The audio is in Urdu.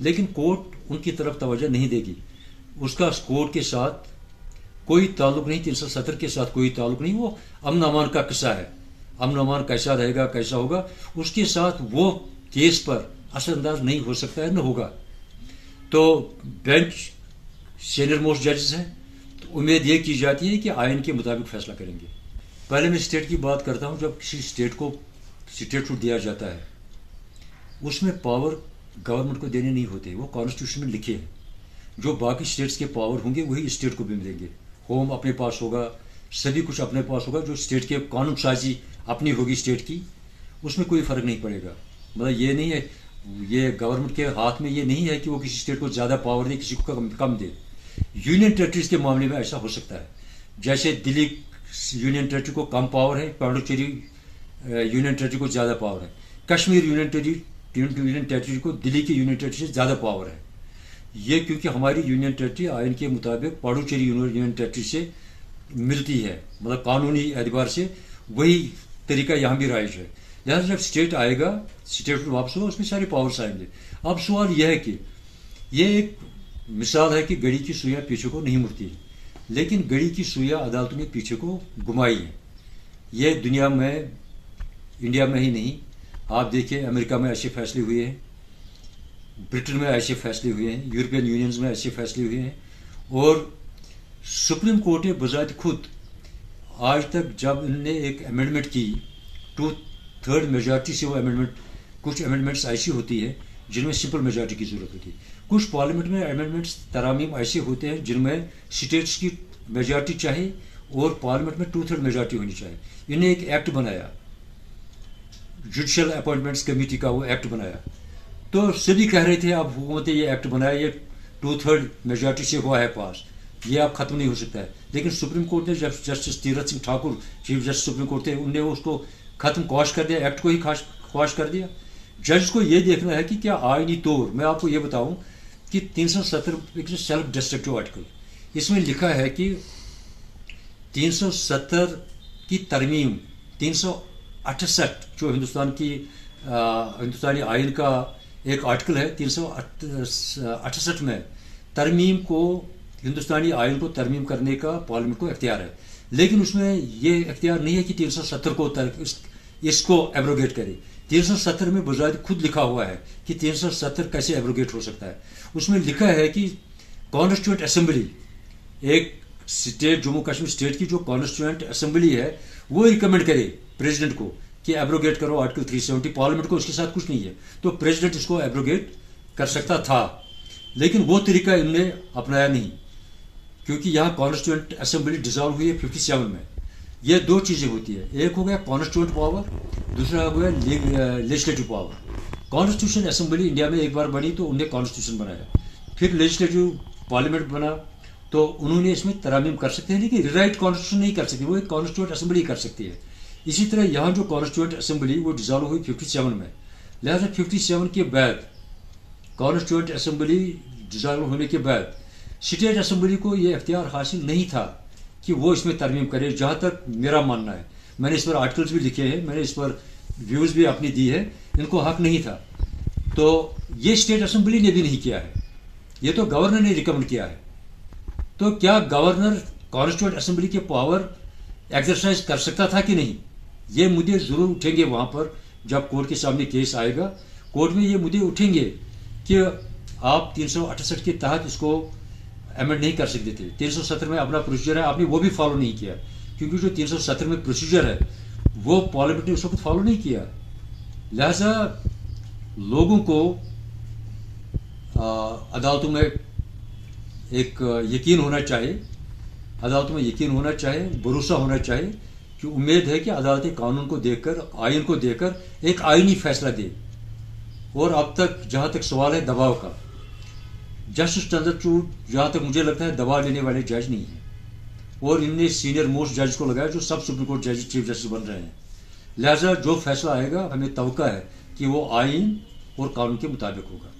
لیکن کورٹ ان کی طرف توجہ نہیں دے گی. اس کا کورٹ کے ساتھ کوئی تعلق نہیں, 370 کے ساتھ کوئی تعلق نہیں. وہ امن امان کا قصہ ہے, امن امان کیسا رہے گا, کیسا ہوگا, اس کے ساتھ وہ کیس پر اثر انداز نہیں ہو سکتا ہے, نہ ہوگا. تو بینچ سینئر موسٹ ججز ہیں, تو امید یہ کی جاتی ہے کہ آئین کے مطابق فیصلہ کریں گے. پہلے میں اسٹیٹ کی بات کرتا ہوں. جب کسی اسٹیٹ کو اسٹیٹ ہوڈ دیا جاتا ہے, اس میں پاور گورنمنٹ کو دینے نہیں ہوتے, وہ کانسٹیٹیوشن میں لکھے ہیں. جو باقی اسٹیٹس کے پاور ہوں گے وہی اسٹیٹ کو بھی ملیں گے. ہوم اپنے پاس ہوگا, سبھی کچھ اپنے پاس ہوگا. جو اسٹیٹ کے قانون سازی اپنی ہوگی اسٹیٹ کی, اس میں کوئی فرق نہیں پڑے گا. مطلب یہ نہیں ہے, یہ گورنمنٹ کے ہاتھ میں یہ نہیں ہے کہ وہ کسی اسٹیٹ کو زیادہ پاور دے, کسی کو کم دے. یونین ٹیریٹریز کے معاملے میں ایسا ہو سکتا ہے. جیسے دلی یونین ٹیریٹری کو کم پاور ہے, پانڈوچیری یونین ٹیریٹری کو زیادہ پاور ہے. کشمیر یونین ٹیریٹری کو دلی کی یونین ٹیریٹری سے زیادہ پاور ہے. یہ کیونکہ ہماری یونین ٹیریٹری آئین کے مطابق پانڈوچیری یونین ٹیریٹری سے ملتی ہے, مطلب قانونی اعتبار سے وہی طریقہ یہاں بھی رائج ہے. لہٰذا جب اسٹیٹ آئے گا, اسٹیٹ واپس ہوگا, اس میں سارے پاورس آئیں گے. اب سوال یہ ہے کہ یہ ایک مثال ہے کہ گڑی کی سوئیاں پیچھے کو نہیں مڑتی, لیکن گڑی کی سوئیاں عدالتوں نے پیچھے کو گھمائی ہیں. یہ دنیا میں, انڈیا میں ہی نہیں, آپ دیکھیں امریکہ میں ایسے فیصلے ہوئے ہیں, برٹن میں ایسے فیصلے ہوئے ہیں, یورپین یونینز میں ایسے فیصلے ہوئے ہیں. اور سپریم کورٹ نے بذات خود آج تک جب ان نے ایک امینڈمنٹ کی 2/3 میجارٹی سے, وہ امینڈمنٹ, کچھ امینڈمنٹس ایسی ہوتی ہے جن میں سمپل میجارٹی کی ضرورت ہوتی ہے. کچھ پارلیمنٹ میں امینڈمنٹس ترامیم ایسے ہوتے ہیں جن میں اسٹیٹس کی میجارٹی چاہیے اور پارلیمنٹ میں 2/3 میجارٹی ہونی چاہیے. انہوں نے ایک ایکٹ بنایا, جوڈیشل اپوائنٹمنٹس کمیٹی کا وہ ایکٹ بنایا. تو سبھی کہہ رہے تھے اب حکومت نے یہ ایکٹ بنایا, یہ 2/3 میجارٹی سے ہوا ہے پاس, یہ اب ختم نہیں ہو سکتا ہے. لیکن سپریم کورٹ نے, جب justice Tirath Singh Thakur chief justice supreme court تھے, انہوں نے اس کو ختم کواش کر دیا, ایکٹ کو ہی کواش کر دیا. جج کو یہ دیکھنا ہے کہ کیا آئینی طور, میں آپ کو یہ بتاؤں کہ 370 ایک سیلف ڈسٹرکٹیو آرٹیکل, اس میں لکھا ہے کہ 370 کی ترمیم 368 جو ہندوستانی آئین کا ایک آرٹیکل ہے, 368 میں ترمیم کو, ہندوستانی آئین کو ترمیم کرنے کا پارلیمنٹ کو اختیار ہے. لیکن اس میں یہ اختیار نہیں ہے کہ 370 کو اس کو ایبروگیٹ کرے. 370 میں بذات خود لکھا ہوا ہے کہ 370 کیسے ایبروگیٹ ہو سکتا ہے. اس میں لکھا ہے کہ کانسٹیٹیوئنٹ اسمبلی, ایک اسٹیٹ, جموں کشمیر اسٹیٹ کی جو کانسٹیٹیوئنٹ اسمبلی ہے, وہ ریکمینڈ کرے پریزیڈنٹ کو کہ ایبروگیٹ کرو آرٹیکل 370. پارلیمنٹ کو اس کے ساتھ کچھ نہیں ہے, تو پریزیڈنٹ اس کو ایبروگیٹ کر سکتا تھا. لیکن وہ طریقہ انہوں نے اپنایا نہیں, کیونکہ یہاں کانسٹیٹیوئنٹ اسمبلی ڈیزالو ہوئی ہے 57 میں. یہ دو چیزیں ہوتی ہیں, ایک ہو گیا کانسٹیٹیوئنٹ پاور, دوسرا ہو گیا legislative power. Constitution assembly India میں ایک بار بنی تو انہوں نے کانسٹیٹیوشن بنایا, پھر لیجسلیٹو پارلیمنٹ بنا تو انہوں نے اس میں ترامیم کر سکتے ہیں, لیکن ریرائٹ کانسٹیٹیوشن نہیں کر سکتی, وہ ایک کانسٹیٹیوئنٹ اسمبلی کر سکتی ہے. اسی طرح یہاں جو کانسٹیٹیوئنٹ اسمبلی وہ ڈیزالو ہوئی 57 میں. لہٰذا 57 کے بعد کانسٹیٹیوئنٹ اسمبلی ڈیزالو ہونے کے بعد اسٹیٹ اسمبلی کو یہ اختیار حاصل نہیں تھا کہ وہ اس میں ترمیم کرے. جہاں تک میرا ماننا ہے, میں نے اس پر آرٹیکلس بھی لکھے ہیں, میں نے اس پر ویوز بھی اپنی دی ہے, ان کو حق نہیں تھا. تو یہ اسٹیٹ اسمبلی نے بھی نہیں کیا ہے, یہ تو گورنر نے ریکمینڈ کیا ہے. تو کیا گورنر کانسٹیٹیوئنٹ اسمبلی کے پاور ایکسرسائز کر سکتا تھا کہ نہیں؟ یہ مدعے ضرور اٹھیں گے وہاں پر جب کورٹ کے سامنے کیس آئے گا. کورٹ میں یہ مدعے اٹھیں گے کہ آپ 368 کے تحت اس کو امینڈ نہیں کر سکتے تھے. 370 میں اپنا پروسیجر ہے, آپ نے وہ بھی فالو نہیں کیا, کیونکہ جو 370 میں پروسیجر ہے وہ پارلیمنٹ نے اس وقت فالو نہیں کیا. لہذا لوگوں کو عدالتوں میں ایک یقین ہونا چاہیے, عدالتوں میں یقین ہونا چاہیے, بھروسہ ہونا چاہیے کہ امید ہے کہ عدالتیں قانون کو دیکھ کر, آئین کو دیکھ کر ایک آئینی فیصلہ دے. اور اب تک جہاں تک سوال ہے دباؤ کا, جسٹس چندرچوڑ جہاں تک مجھے لگتا ہے دباؤ لینے والے جج نہیں ہیں, اور ان نے سینئر موسٹ جج کو لگایا جو سب سپریم کورٹ جج چیف جسٹس بن رہے ہیں. لہذا جو فیصلہ آئے گا ہمیں توقع ہے کہ وہ آئین اور قانون کے مطابق ہوگا.